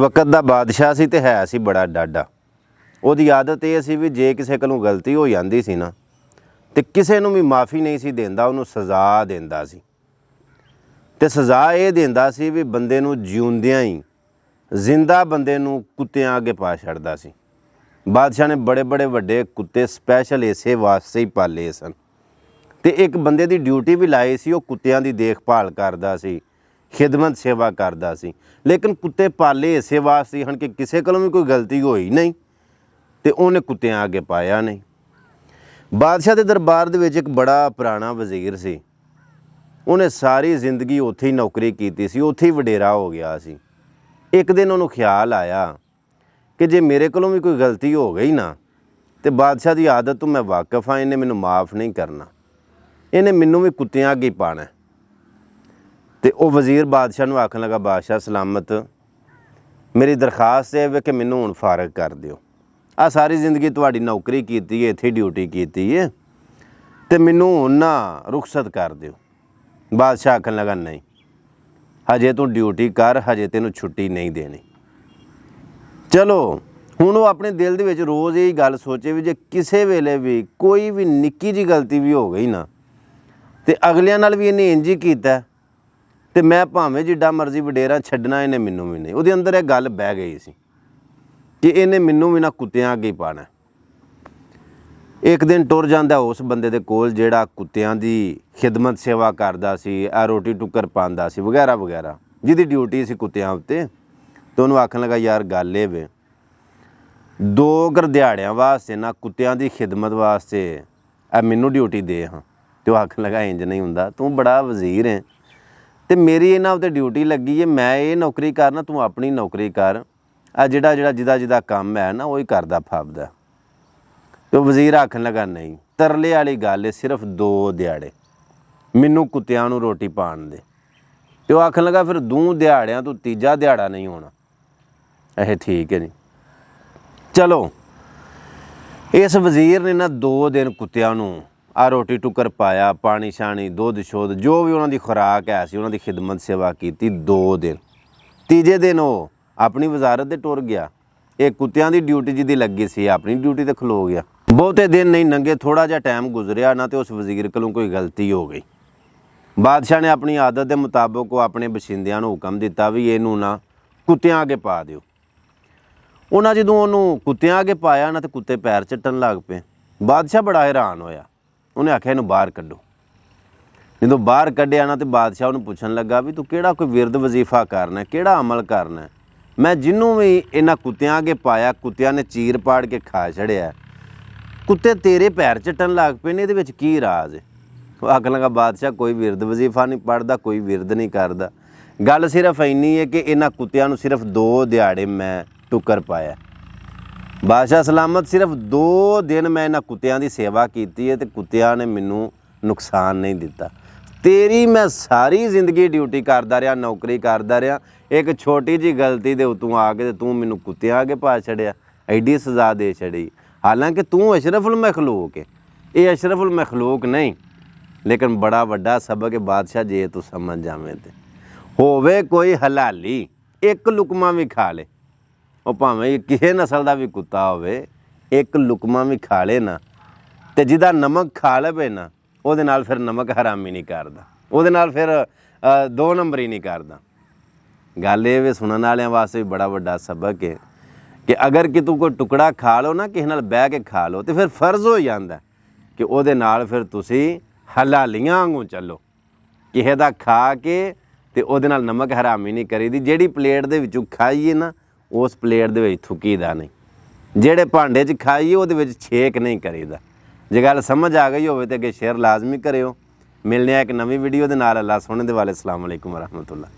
वक्त दा बादशाह सी ते है सी बड़ा डाडा। ਉਹਦੀ आदत ये सी भी जे किसी कोलों गलती हो जाती सी ना तो किसी नूं भी माफ़ी नहीं सी देंदा, उन्होंने सज़ा देंदा सी। ते सज़ा ये देंदा सी भी बंदे नूं जिउंदियां ही जिंदा बंदे नूं कुत्तियां अगे पा छड्डदा सी। बादशाह ने बड़े बड़े वड्डे कुत्ते स्पैशल इसे वास्ते ही पाले सन ते एक बंदे दी ड्यूटी भी लाई सी, वो कुत्तियां दी देखभाल करदा सी, खिदमत सेवा करदा सी। लेकिन कुत्ते पाले इसे वास्ते हन कि किसी कोलों भी कोई गलती होई नहीं तो उन्हें कुत्तियां अगे पाया नहीं। बादशाह के दरबार दे विच एक बड़ा पुराना वज़ीर सी, उन्हें सारी जिंदगी उत्थे ही नौकरी की सी, उत्थे ही वडेरा हो गया सी। एक दिन उन्होंने ख्याल आया कि जे मेरे कोलों भी कोई गलती हो गई ना तो बादशाह की आदत तो मैं वाकिफ हाँ, इन्हें मैनू माफ़ नहीं करना, इन्हें मैनू भी कुत्तियां अगे पाना। तो वह वज़ीर बादशाह नूं आखन लगा, बादशाह सलामत, मेरी दरखास्त है कि मैनू हुण फारग कर दिओ। आ सारी जिंदगी तुहाडी नौकरी की है, इत्थे ड्यूटी की है, तो मैनू हुण ना रुखसत कर दिओ। बादशाह आखन लगा, नहीं हजे तू ड्यूटी कर, हजे तेनू छुट्टी नहीं देनी। चलो हुण वो अपने दिल दे विच रोज़ यही गल सोचे भी जे किसी वेले भी कोई भी निक्की जी गलती भी हो गई ना तो अगलियां नाल भी इन्हें इंज ही कीता ते मैं भावें जिड्डा मर्जी वडेरा छड्डना, इन्हें मैनू भी नहीं। उहदे अंदर यह गल बह गई सी कि इन्हें मैनू भी ना कुत्तियां अगे पाना। एक दिन टुर जांदा उस बंदे दे कोल जिहड़ा कुत्तियां दी खिदमत सेवा करदा सी, आ रोटी टुक्कर पांदा सी वगैरह वगैरह, जिहदी ड्यूटी सी कुत्तियां उत्ते। तो उन्होंने आखन लगा, यार गल ये वे 2 दिहाड़ियां वास्ते ना कुत्तियां दी खिदमत वास्ते आ मैनू ड्यूटी दे हाँ। तो आखन लगा, इंज नहीं हुंदा, तू बड़ा वज़ीर है तो मेरी इन्हां उत्ते ड्यूटी लगी है, मैं ये नौकरी करना, तू अपनी नौकरी कर। आ जिदा काम है ना वही करदा फाबदा। तो वज़ीर आखन लगा, नहीं तरले वाली गल है, सिर्फ 2 दिहाड़े मैनू कुत्तियां नूं रोटी पाण दे। तो आखन लगा, फिर 2 दिहाड़ियां तो तीजा दिहाड़ा नहीं होना। अहे ठीक है जी। चलो इस वज़ीर ने ना 2 दिन कुत्तियां नूं आ रोटी टुक्कर पाया, पानी शानी दुध शुद्ध जो भी उन्होंने खुराक है सी, उन्होंने खिदमत सेवा की 2 दिन। तीजे दिन वो अपनी वजारत से टुर गया। एक कुत्तियां दी ड्यूटी जिहदी लगी सी अपनी ड्यूटी ते खलो गया। बहुते दिन नहीं लंघे, थोड़ा जिहा टाइम गुजरिया ना तो उस वज़ीर कोलों कोई गलती हो गई। बादशाह ने अपनी आदत के मुताबिक अपने बशिंदियां नूं हुक्म दिता भी इहनूं ना कुत्तियां अगे पा दिओ। उन्हां जदों उहनूं कुत्तियां अगे पाया ना तो कुत्ते पैर चट्टन लग पे। बादशाह बड़ा हैरान होया, उन्हें आख्या इहनूं बाहर कड्डो। जदों बाहर कड्ढिया ना तो बादशाह उन्हें पुछन लगा भी तू किहड़ा कोई विरद वजीफा करना है, किहड़ा अमल करना है। मैं जिन्हों भी इन्हां कुत्तियां अगे पाया कुत्तियां ने चीर पाड़ के खा छड़िया, कुत्ते तेरे पैर चट्टन लग पे ने, इहदे विच की राज है। वो आखन लगा, बादशाह कोई विरद वजीफा नहीं पढ़दा, कोई विरद नहीं करदा, गल सिर्फ इन्नी है कि इन्हां कुत्तियां नूं सिर्फ 2 दिहाड़े मैं टुक्कर पाया। बादशाह सलामत, सिर्फ 2 दिन मैं इन्हां कुत्तियां दी सेवा की है तो कुत्तियां ने मैनू नुकसान नहीं दिता। तेरी मैं सारी जिंदगी ड्यूटी करदा रहा, नौकरी करदा रहा, एक छोटी जी गलती दे उतों आ के तू मैनू कुत्तियां अगे पा छड़िया, एडी सज़ा दे छड़ी। हालांकि तू अशरफुल मखलूक है, ये अशरफुल मखलूक नहीं, लेकिन बड़ा वड्डा सबक है बादशाह जे तू समझ जावें ते। होवे कोई हलाली एक लुकमा भी खा ले, वो भावें किसी नस्ल का भी कुत्ता होवे, एक लुकमा भी खा ले ना तो जिदा नमक खा लवे ना ਉਹਦੇ ਨਾਲ फिर नमक हरामी नहीं करता, ਉਹਦੇ ਨਾਲ फिर 2 नंबर ही नहीं करता। गल ये भी सुनने वालियां वास्ते भी बड़ा वड्डा सबक है कि अगर कि तू कोई टुकड़ा खा लो ना किसी नाल बह के खा लो तो फिर फर्ज हो जाता कि ਉਹਦੇ ਨਾਲ फिर तुसी हलालियां वांगू चलो, किसी का खा के तो ਉਹਦੇ ਨਾਲ नमक हरामी नहीं करी दी। ਜਿਹੜੀ प्लेट ਦੇ ਵਿੱਚੋਂ ਖਾਈਏ ना उस प्लेट ਦੇ ਵਿੱਚ थुकीदा नहीं, ਜਿਹੜੇ ਭਾਂਡੇ 'ਚ ਖਾਈਏ ਉਹਦੇ ਵਿੱਚ ਛੇਕ नहीं करीदा। जे गल समझ आ गई होवे तो अगे शेयर लाजमी करियो। मिलने एक नवी वीडियो दे नाल। अल्लाह सोहने दे वाले। अस्सलाम वालेकुम वरहमतुल्लाह।